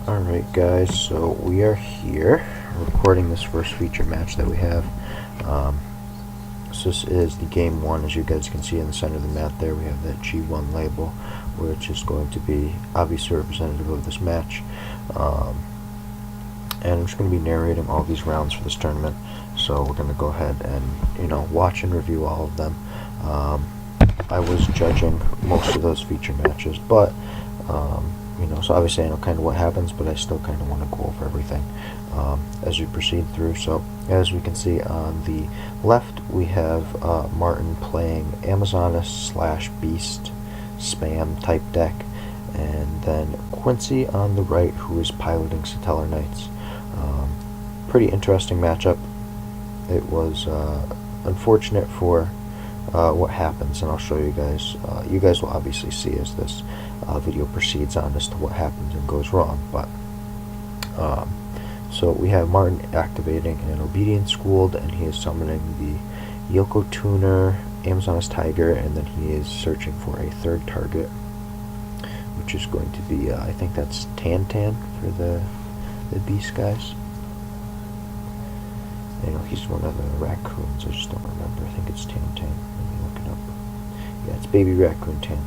Alright guys, so we are here recording this first feature match that we have. So this is the game 1. As you guys can see in the center of the map there, we have that G1 label, which is going to be obviously representative of this match. And I'm just going to be narrating all these rounds for this tournament, so we're going to go ahead and watch and review all of them. I was judging most of those feature matches, but so obviously I know kind of what happens, but I still kind of want to go over everything as we proceed through. So as we can see on the left, we have Martin playing Amazonas/Beast spam type deck, and then Quincy on the right, who is piloting Satellar Knights. Pretty interesting matchup. It was unfortunate for what happens, and I'll show you guys. You guys will obviously see as this video proceeds on as to what happens and goes wrong. But so we have Martin activating an Obedience Schooled, and he is summoning the Yoko Tuner, Amazonas Tiger, and then he is searching for a third target, which is going to be I think that's Tan for the beast guys. He's one of the raccoons. I just don't remember. I think it's Tan. Let me look it up. Yeah, it's baby raccoon Tan.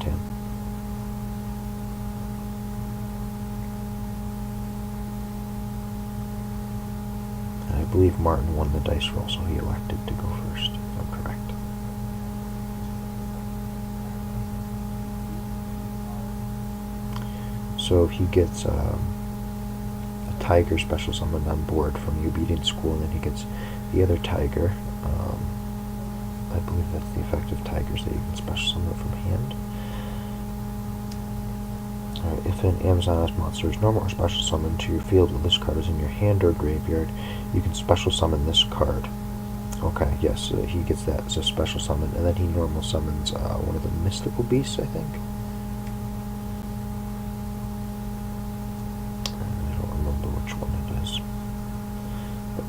And I believe Martin won the dice roll, so he elected to go first, if I'm correct. So he gets a tiger special summoned on board from the Obedience School, and then he gets the other tiger. I believe that's the effective tigers that you can special summon from hand. Alright, if an Amazonas monster is normal or special summoned to your field while this card is in your hand or graveyard, you can special summon this card. Okay, yes, he gets that as a special summon, and then he normal summons one of the mystical beasts, I think.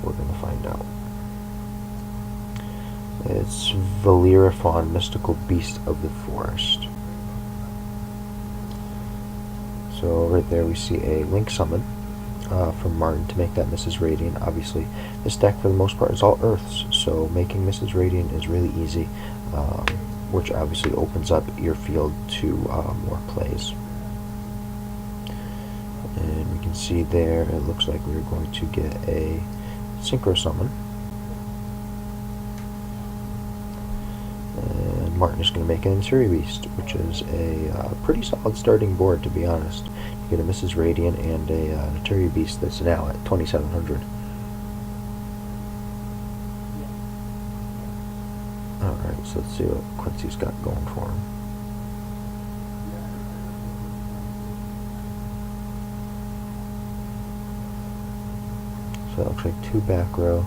We're going to find out. It's Valeraphon, mystical beast of the forest. So right there we see a link summon from Martin to make that Mrs. Radiant. Obviously this deck for the most part is all earths, so making Mrs. Radiant is really easy, which obviously opens up your field to more plays. And we can see there, it looks like we're going to get a Synchro Summon. And Martin is going to make an Interior Beast, which is a pretty solid starting board, to be honest. You get a Mrs. Radiant and an Interior Beast that's now at 2,700. Alright, so let's see what Quincy's got going for him. So it looks like 2 back row.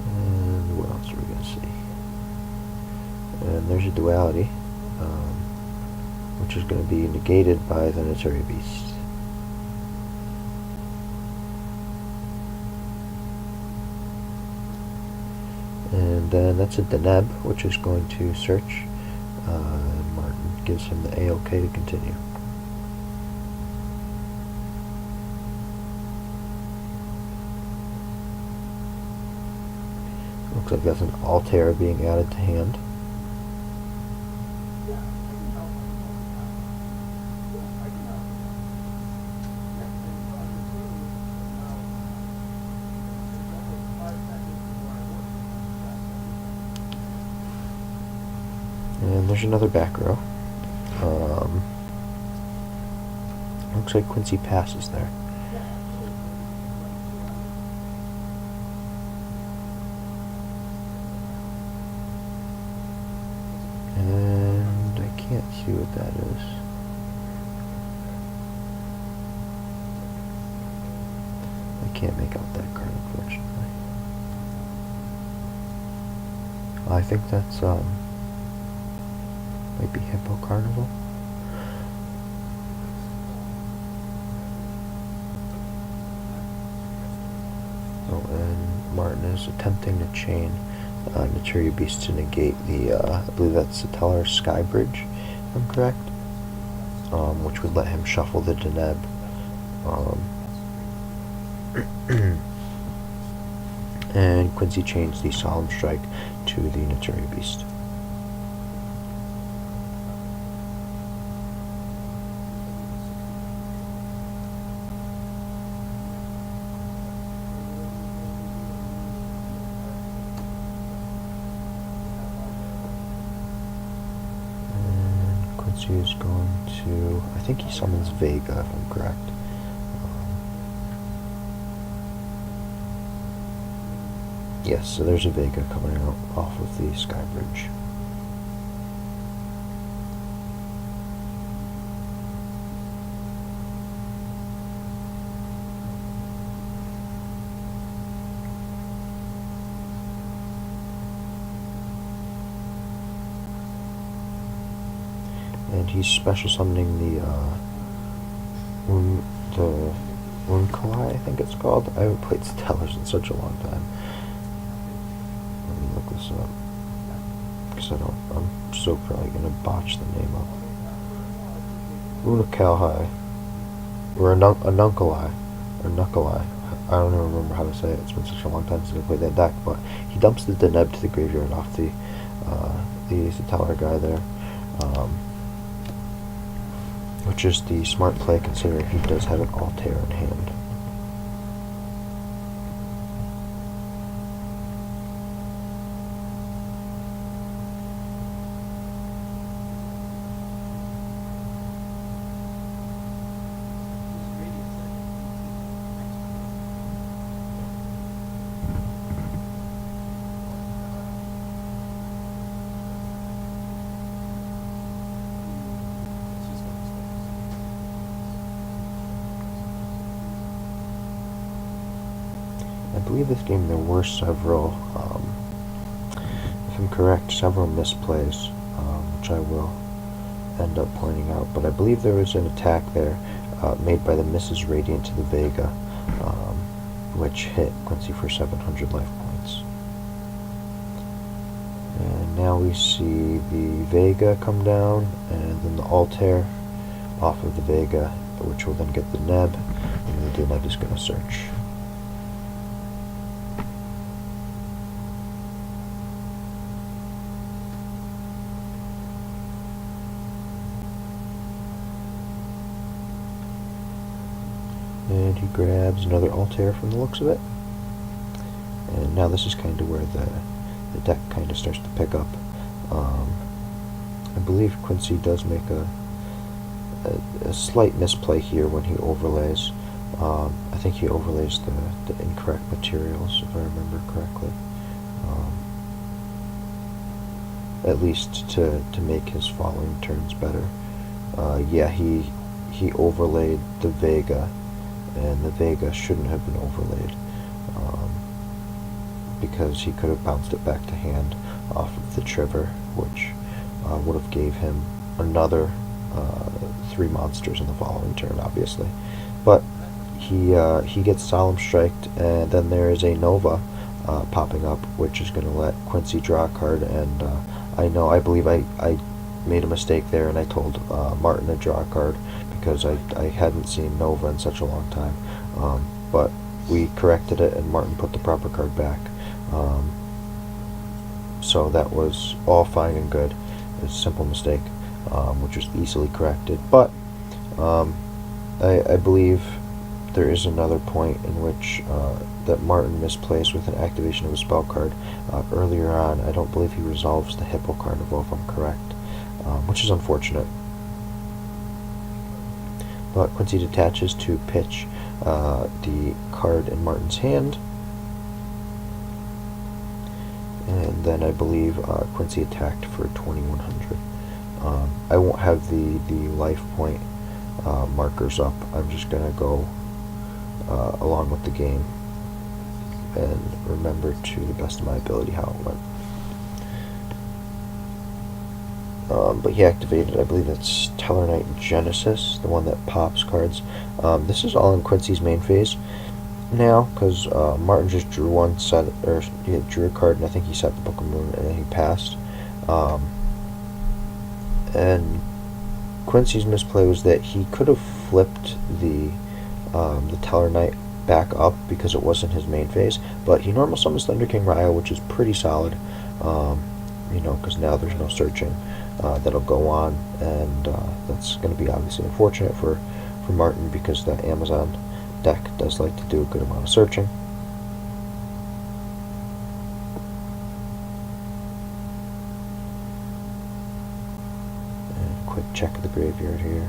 And what else are we going to see? And there's a duality, which is going to be negated by the Notary Beast. And then that's a Deneb, which is going to search. Martin gives him the A-OK to continue. Looks like that's an Altair being added to hand. And there's another back row. Looks like Quincy passes there. And I can't see what that is. I can't make out that card, unfortunately. I think that's might be Hippo Carnival. Oh, and Martin is attempting to chain Materia Beast to negate the, I believe that's Satellars Skybridge, if I'm correct, which would let him shuffle the Deneb And Quincy changed the Solemn Strike to the Naturi Beast. And Quincy is going to, I think he summons Vega, if I'm correct. Yes, so there's a Vega coming out off of the Sky Bridge. And he's special summoning the Unkalai, I think it's called. I haven't played Satellars in such a long time. Let me look this up, because I'm so probably going to botch the name up. Unakalai, or Anunkalai, or Nukalai. I don't even remember how to say it. It's been such a long time since I played that deck, but he dumps the Deneb to the graveyard off the Satellar guy there. Which is the smart play, considering he does have an Altair in hand. I believe this game there were several, if I'm correct, several misplays, which I will end up pointing out. But I believe there was an attack there made by the Mrs. Radiant to the Vega, which hit Quincy for 700 life points. And now we see the Vega come down, and then the Altair off of the Vega, which will then get the Neb, and the Neb is going to search. And he grabs another Altair from the looks of it. And now this is kind of where the deck kind of starts to pick up. I believe Quincy does make a slight misplay here when he overlays. I think he overlays the incorrect materials, if I remember correctly. At least to make his following turns better. Yeah, he overlaid the Vega, and the Vega shouldn't have been overlaid, because he could have bounced it back to hand off of the Trigger, which would have gave him another 3 monsters in the following turn, obviously. But he gets Solemn Striked, and then there is a Nova popping up, which is going to let Quincy draw a card. And I believe I made a mistake there, and I told Martin to draw a card, because I hadn't seen Nova in such a long time. But we corrected it, and Martin put the proper card back. So that was all fine and good. It was a simple mistake, which was easily corrected. But I believe there is another point in which that Martin misplays with an activation of a spell card earlier on. I don't believe he resolves the Hippo Carnival, if I'm correct, which is unfortunate. But Quincy detaches to pitch the card in Martin's hand. And then I believe Quincy attacked for 2100. I won't have the life point markers up. I'm just going to go along with the game and remember to the best of my ability how it went. But he activated, I believe that's Tournamnt Genesis, the one that pops cards. This is all in Quincy's main phase now, because Martin just drew he drew a card, and I think he set the Book of Moon, and then he passed. And Quincy's misplay was that he could have flipped the the Teller Knight back up because it wasn't his main phase, but he normal summons Thunder King Ryo, which is pretty solid, you know, because now there's no searching that'll go on, and that's going to be obviously unfortunate for Martin, because the Amazon deck does like to do a good amount of searching. And quick check of the graveyard here.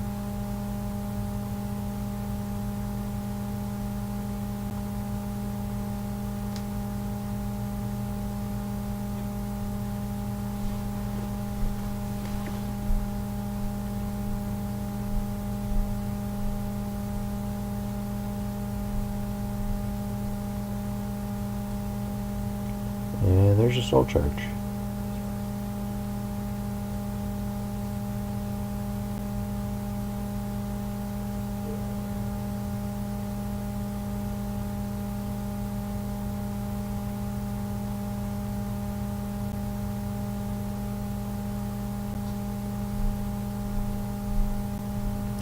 And there's a soul charge.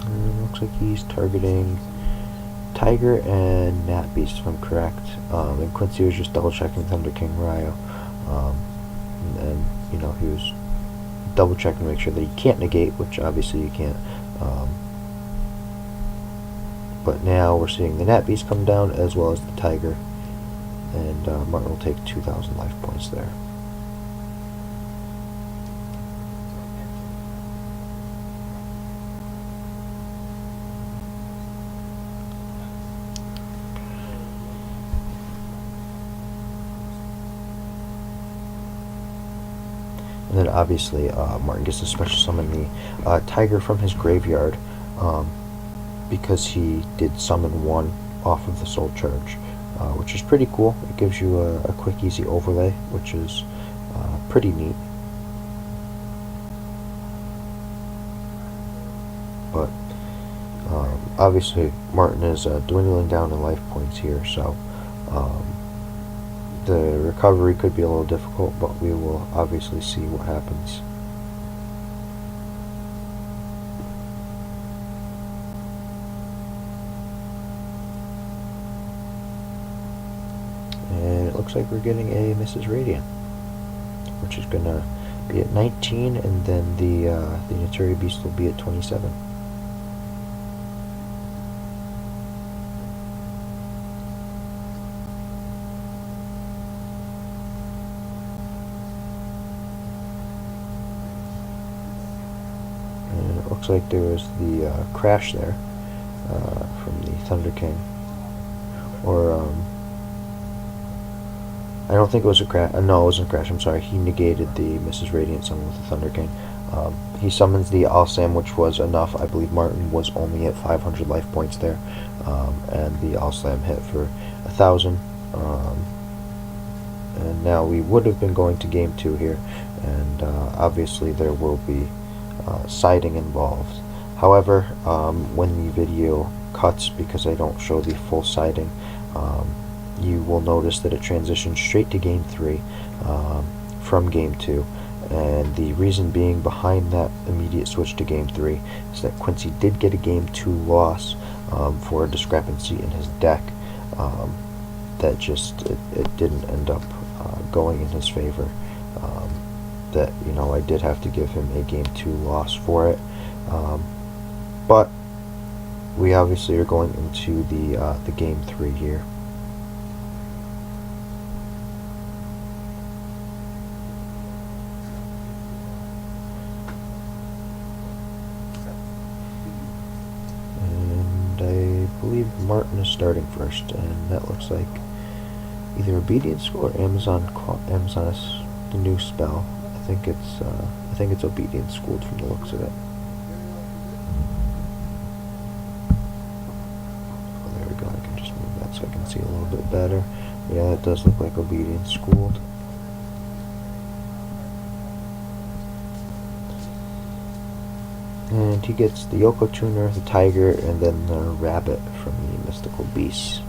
And it looks like he's targeting Tiger and Nat Beast, if I'm correct. And Quincy was just double checking Thunder King Ryo. And you know, he was double checking to make sure that he can't negate, which obviously you can't. But now we're seeing the Nat Beast come down as well as the Tiger, and Martin will take 2,000 life points there. And then obviously Martin gets to special summon the Tiger from his graveyard, because he did summon one off of the soul charge, which is pretty cool. It gives you a quick, easy overlay, which is pretty neat. But obviously Martin is dwindling down in life points here, so the recovery could be a little difficult, but we will obviously see what happens. And it looks like we're getting a Mrs. Radiant, which is going to be at 19, and then the Naturi Beast will be at 27. Looks like there was the crash there from the Thunder King, or I don't think it was a crash. No, it wasn't a crash. I'm sorry. He negated the Mrs. Radiant summon with the Thunder King. He summons the Alsam, which was enough. I believe Martin was only at 500 life points there, and the Alsam hit for 1,000. And now we would have been going to game 2 here, and obviously there will be siding involved. However, when the video cuts, because I don't show the full siding, you will notice that it transitions straight to game 3 from game 2, and the reason being behind that immediate switch to game 3 is that Quincy did get a game 2 loss for a discrepancy in his deck that just it didn't end up going in his favor. That, you know, I did have to give him a game 2 loss for it, but we obviously are going into the game 3 here. And I believe Martin is starting first, and that looks like either Obedience School or Amazon is the new spell. I think it's Obedience Schooled from the looks of it. Oh, there we go. I can just move that so I can see a little bit better. Yeah, it does look like Obedience Schooled. And he gets the Yoko Tuner, the Tiger, and then the Rabbit from the Mystical Beasts.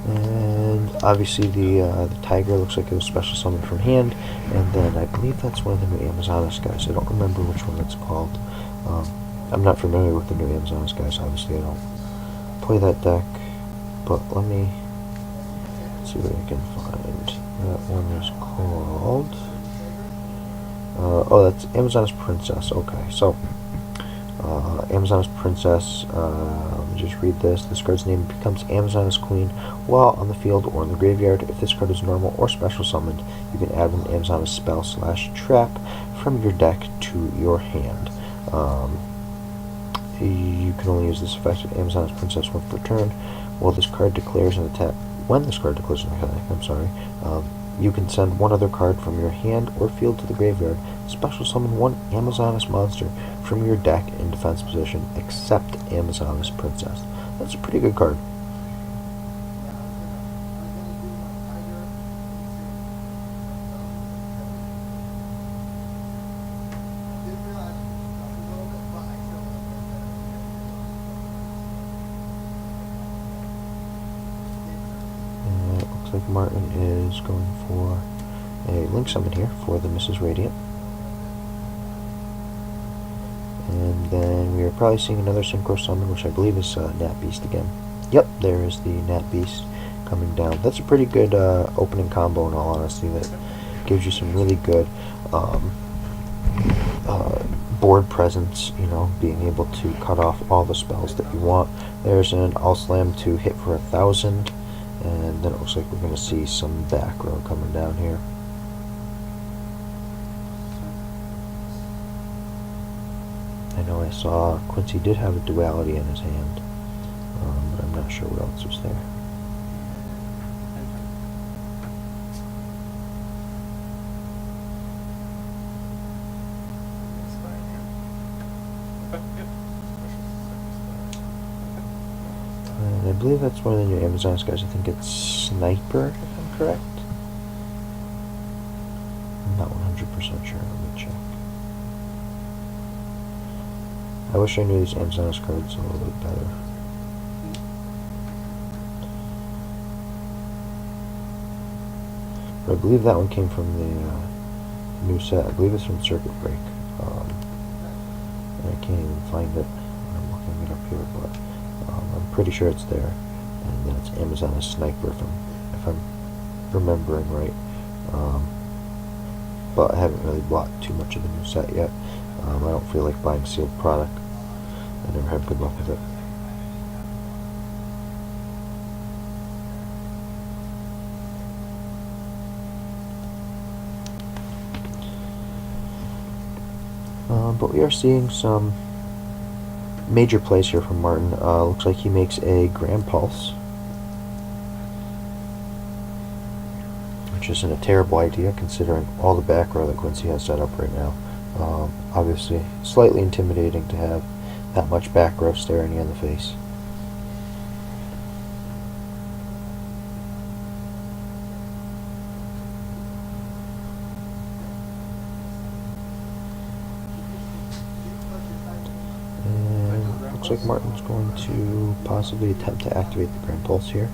And obviously the tiger looks like it was special summoned from hand, and then I believe that's one of the new Amazonas guys. I don't remember which one it's called. I'm not familiar with the new Amazonas guys, obviously I don't play that deck, but let me see what I can find. That one is called, oh, that's Amazonas Princess. Okay, so Amazonas Princess, let me just read this. This card's name becomes Amazonas Queen while on the field or in the graveyard. If this card is normal or special summoned, you can add one Amazonas spell / trap from your deck to your hand. You can only use this effect with Amazonas Princess once per turn. While this card declares an attack, when this card declares an attack, you can send one other card from your hand or field to the graveyard. Special summon one Amazonas monster from your deck in defense position, except Amazonas Princess. That's a pretty good card. Looks like Martin is going for a link summon here for the Mrs. Radiant. And then we are probably seeing another Synchro summon, which I believe is Nat Beast again. Yep, there is the Nat Beast coming down. That's a pretty good opening combo in all honesty. That gives you some really good board presence, you know, being able to cut off all the spells that you want. There's an All Slam to hit for 1,000. And then it looks like we're going to see some back row coming down here. I know I saw Quincy did have a duality in his hand, but I'm not sure what else was there. And I believe that's one of the new Amazonas guys. I think it's Sniper, if I'm correct. I'm not 100% sure. Let me check. I wish I knew these Amazonas cards a little bit better. But I believe that one came from the new set. I believe it's from Circuit Break. And I can't even find it. I'm looking it up here, but I'm pretty sure it's there. And then it's Amazonas Sniper, if I'm remembering right. But I haven't really bought too much of the new set yet. I don't feel like buying sealed product. I never have good luck with it. But we are seeing some major plays here from Martin. Looks like he makes a Grand Pulse, which isn't a terrible idea considering all the back row that Quincy has set up right now. Obviously, slightly intimidating to have that much back row staring you in the face. And looks like Martin's going to possibly attempt to activate the Grand Pulse here.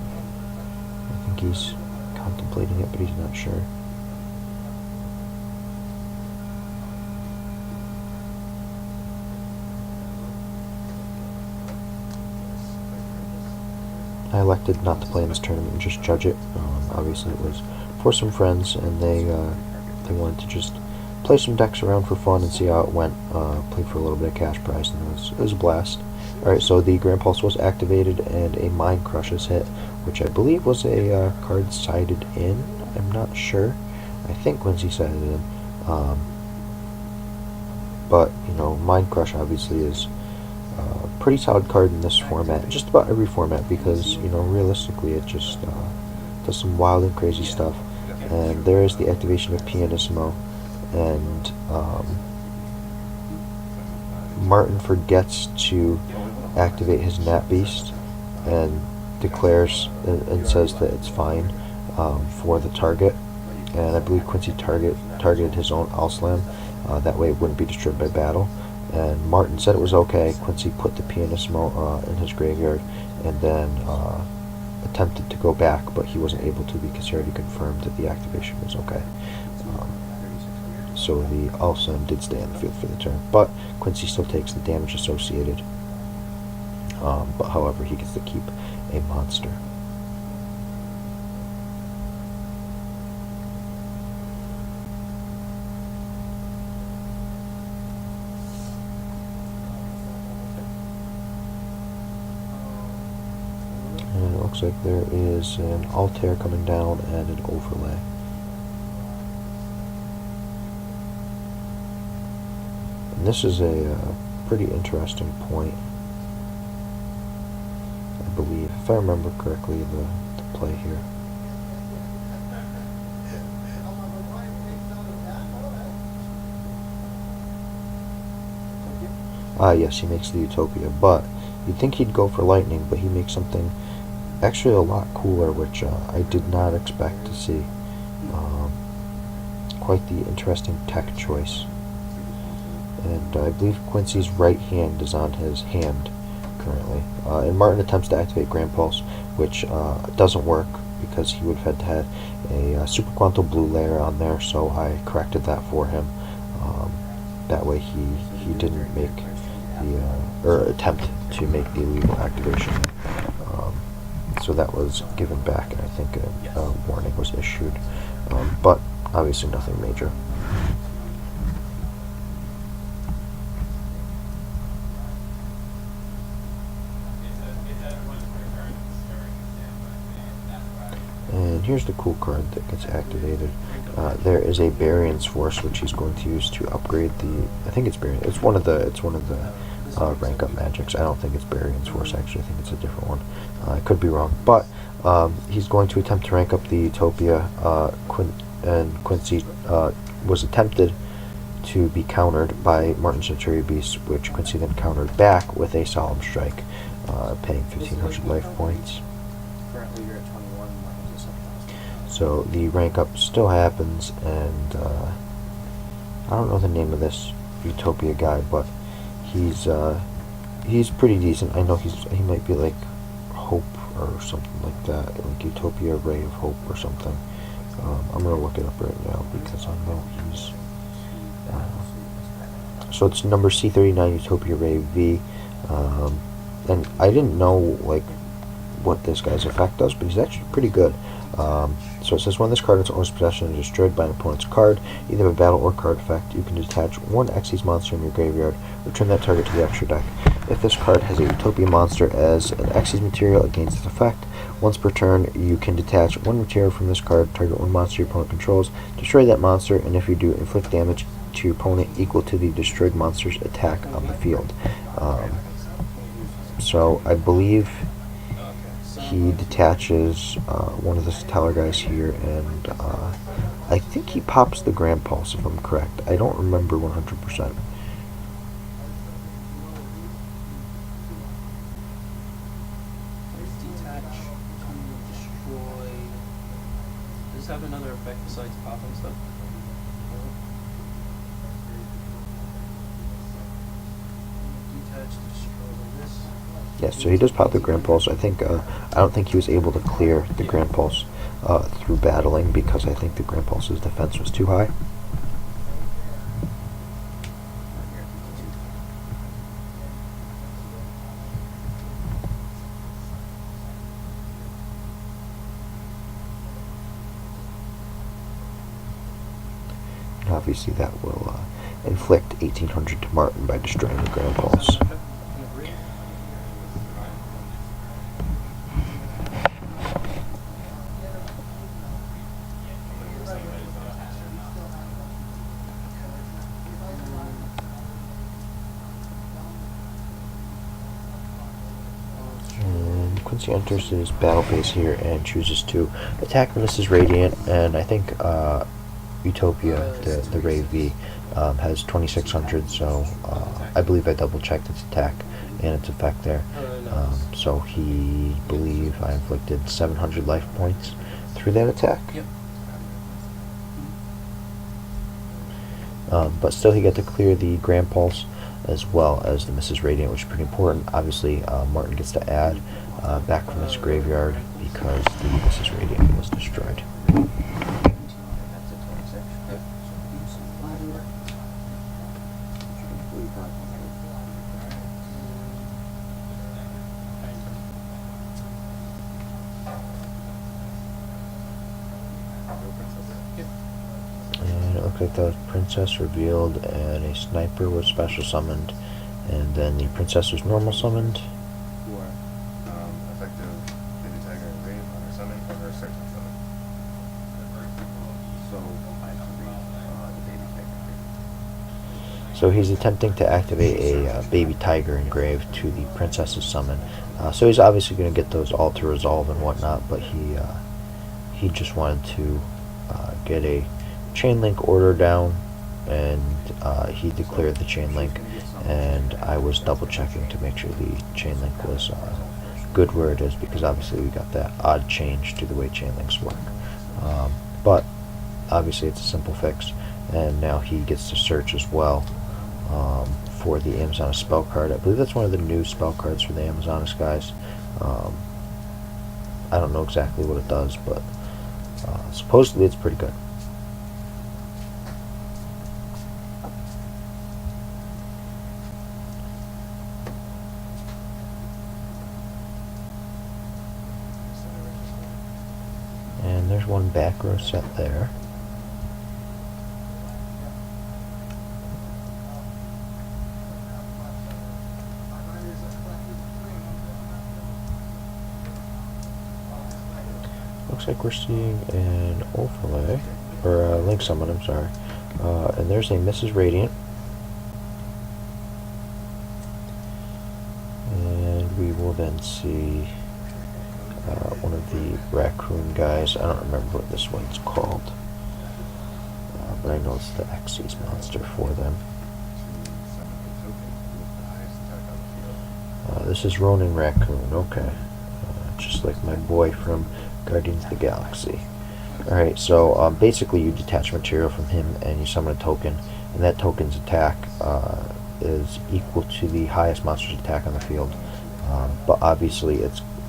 I think he's contemplating it, but he's not sure. I elected not to play in this tournament and just judge it. Obviously it was for some friends, and they wanted to just play some decks around for fun and see how it went. Played for a little bit of cash prize, and it was a blast. Alright, so the Grand Pulse was activated, and a Mind Crush is hit, which I believe was a card sided in. I'm not sure. I think Quincy sided in. But, you know, Mind Crush obviously is a pretty solid card in this format, just about every format, because, you know, realistically it just does some wild and crazy stuff. And there is the activation of Pianissimo, and Martin forgets to activate his Nat Beast and declares and says that it's fine for the target. And I believe Quincy targeted his own All Slam, that way it wouldn't be destroyed by battle. And Martin said it was okay. Quincy put the Pianissimo in his graveyard, and then attempted to go back, but he wasn't able to because he already confirmed that the activation was okay. So the Ulsan did stay on the field for the turn, but Quincy still takes the damage associated. But however, he gets to keep a monster. And it looks like there is an Altair coming down and an overlay. And this is a pretty interesting point, I believe, if I remember correctly, the play here. Yes, he makes the Utopia, but you'd think he'd go for lightning, but he makes something actually a lot cooler, which I did not expect to see. Quite the interesting tech choice. And I believe Quincy's right hand is on his hand currently. And Martin attempts to activate Grand Pulse, which doesn't work because he would have had to have a Super Quanto Blue layer on there, so I corrected that for him. That way he didn't make the, or attempt to make the illegal activation. So that was given back, and I think a warning was issued. But obviously nothing major. And here's the cool card that gets activated. There is a Variance Force, which he's going to use to upgrade the. I think it's Variance. It's one of the rank up magics. I don't think it's Variance Force. Actually, I think it's a different one. I could be wrong, but he's going to attempt to rank up the Utopia. Quincy was attempted to be countered by Martin Century Beast, which Quincy then countered back with a Solemn Strike, paying 1,500 life points. Currently, you're at 21. So the rank up still happens, and I don't know the name of this Utopia guy, but he's pretty decent. I know he might be like Hope or something like that, like Utopia Ray of Hope or something. I'm gonna look it up right now because I know he's. So it's number C39 Utopia Ray V, and I didn't know like what this guy's effect does, but he's actually pretty good. So it says when this card in its owner's possession is destroyed by an opponent's card, either a battle or card effect, you can detach one Xyz monster in your graveyard, return that target to the extra deck. If this card has a Utopia monster as an Xyz material against its effect, once per turn you can detach one material from this card, target one monster your opponent controls, destroy that monster, and if you do, inflict damage to your opponent equal to the destroyed monster's attack on the field. So I believe he detaches one of the Satellar guys here, and I think he pops the Grand Pulse, if I'm correct. I don't remember 100%. Does this have another effect besides popping stuff? Detach to destroy this. Yes, so he does pop the Grand Pulse. I don't think he was able to clear the Grand Pulse through battling because I think the Grand Pulse's defense was too high. And obviously that will inflict 1,800 to Martin by destroying the Grand Pulse. Quincy enters his battle phase here and chooses to attack Mrs. Radiant, and I think Utopia, the Ray V, has 2,600, so I believe I double-checked its attack and its effect there. So he believe I inflicted 700 life points through that attack. Yep. But still he got to clear the Grand Pulse, as well as the Mrs. Radiant, which is pretty important. Obviously, Martin gets to add back from his graveyard because the Mrs. Radiant was destroyed. And it looked like the princess revealed, and a sniper was special summoned, and then the princess was normal summoned. Effective baby tiger and grave on her summon or her search on summon. So I have to read the baby tiger. So he's attempting to activate a baby tiger engrave to the princess's summon. So he's obviously going to get those all to resolve and whatnot, but he just wanted to get a chain link order down, and he declared the chain link, and I was double checking to make sure the chain link was good where it is, because obviously we got that odd change to the way chain links work. But obviously it's a simple fix, and now he gets to search as well for the Amazoness spell card. I believe that's one of the new spell cards for the Amazoness guys. I don't know exactly what it does, but supposedly it's pretty good. And there's one back row set there. Looks like we're seeing an overlay, or a link summon, I'm sorry. And there's a Mrs. Radiant. And we will then see one of the raccoon guys. I don't remember what this one's called, but I know it's the Xyz monster for them. This is Ronin Raccoon, okay. Just like my boy from Guardians of the Galaxy. Alright, so basically you detach material from him and you summon a token, and that token's attack is equal to the highest monster's attack on the field. But obviously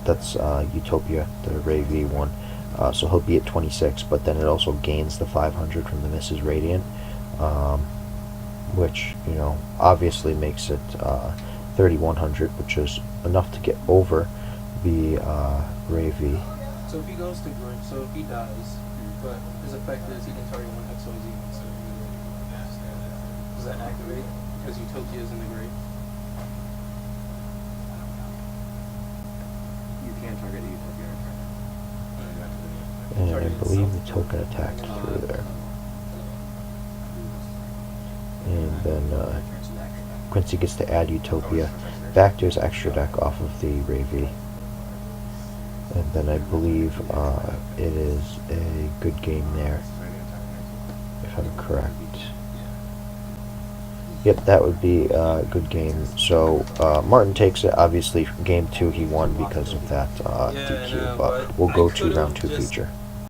that's Utopia, the Ray V one, so he'll be at 26, but then it also gains the 500 from the Mrs. Radiant, which, you know, obviously makes it 3100, which is enough to get over the Ray V. So if he goes to Grim, so if he dies, but his effect is he can target one XYZ monster. Does that activate? Because Utopia is in the grave. You can target the Utopia And I believe the token attacked through there. And then Quincy gets to add Utopia back to his extra deck off of the Ray V. And then I believe it is a good game there, if I'm correct. Yep, that would be a good game. So Martin takes it. Obviously, game 2 he won because of that DQ, but we'll go to round 2 feature.